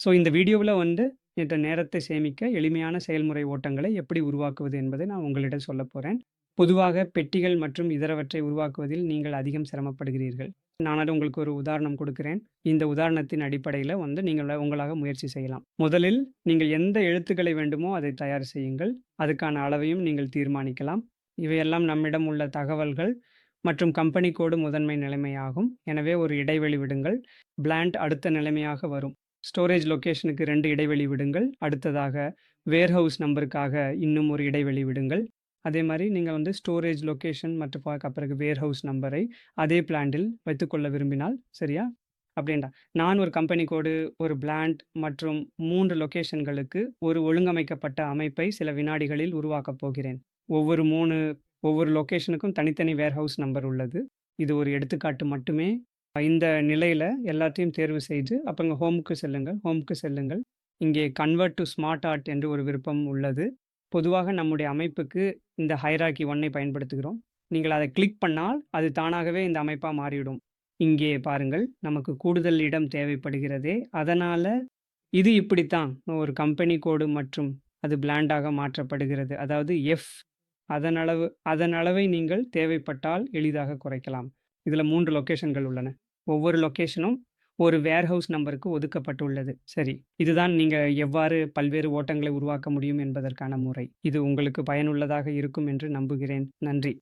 So இந்த வீடியோவில் இந்த நேரத்தை சேமிக்க எளிமையான செயல்முறை ஓட்டங்களை எப்படி உருவாக்குவது என்பதை நான் உங்களிடம் சொல்ல போகிறேன். பொதுவாக பெட்டிகள் மற்றும் இதரவற்றை உருவாக்குவதில் நீங்கள் அதிகம் சிரமப்படுகிறீர்கள். நான் உங்களுக்கு ஒரு உதாரணம் கொடுக்கிறேன். இந்த உதாரணத்தின் அடிப்படையில் நீங்கள் உங்களாக முயற்சி செய்யலாம். முதலில் நீங்கள் எந்த எழுத்துக்களை வேண்டுமோ அதை தயார் செய்யுங்கள். அதுக்கான அளவையும் நீங்கள் தீர்மானிக்கலாம். இவையெல்லாம் நம்மிடம் உள்ள தகவல்கள் மற்றும் கம்பெனி கோடு முதன்மை நிலைமையாகும். எனவே ஒரு இடைவெளி விடுங்கள். பிளான்ட் அடுத்த நிலைமையாக வரும். ஸ்டோரேஜ் லொகேஷனுக்கு 2 இடைவெளி விடுங்கள். அடுத்ததாக வேர்ஹவுஸ் நம்பருக்காக இன்னும் ஒரு இடைவெளி விடுங்கள். அதே மாதிரி நீங்கள் ஸ்டோரேஜ் லொகேஷன் மற்றும் பிறகு வேர்ஹவுஸ் நம்பரை அதே பிளான்ட்டில் வைத்துக்கொள்ள விரும்பினால் சரியா? அப்படின்டா நான் ஒரு கம்பெனி கோடு, ஒரு பிளான்ட் மற்றும் 3 லொகேஷன்களுக்கு ஒரு ஒழுங்கமைக்கப்பட்ட அமைப்பை சில வினாடிகளில் உருவாக்கப் போகிறேன். ஒவ்வொரு லொகேஷனுக்கும் தனித்தனி வேர்ஹவுஸ் நம்பர் உள்ளது. இது ஒரு எடுத்துக்காட்டு மட்டுமே. இந்த நிலையில எல்லாத்தையும் தேர்வு செய்து அப்போ ஹோமுக்கு செல்லுங்கள். இங்கே கன்வெர்ட் டு ஸ்மார்ட் ஆர்ட் என்று ஒரு விருப்பம் உள்ளது. பொதுவாக நம்முடைய அமைப்புக்கு இந்த ஹைரார்கி 1ஐ பயன்படுத்துகிறோம். நீங்கள் அதை கிளிக் பண்ணால் அது தானாகவே இந்த அமைப்பா மாறிவிடும். இங்கே பாருங்கள், நமக்கு கூடுதல் இடம் தேவைப்படுகிறதே. அதனால இது இப்படித்தான் ஒரு கம்பெனி கோடு மற்றும் அது பிளாண்டாக மாற்றப்படுகிறது. அதாவது அதன் அளவை நீங்கள் தேவைப்பட்டால் எளிதாக குறைக்கலாம். இதில் 3 லொகேஷன்கள் உள்ளன. ஒவ்வொரு லொகேஷனும் ஒரு வேர்ஹவுஸ் நம்பருக்கு ஒதுக்கப்பட்டுள்ளது. சரி, இதுதான் நீங்கள் எவ்வாறு பல்வேறு ஓட்டங்களை உருவாக்க முடியும் என்பதற்கான முறை. இது உங்களுக்கு பயனுள்ளதாக இருக்கும் என்று நம்புகிறேன். நன்றி.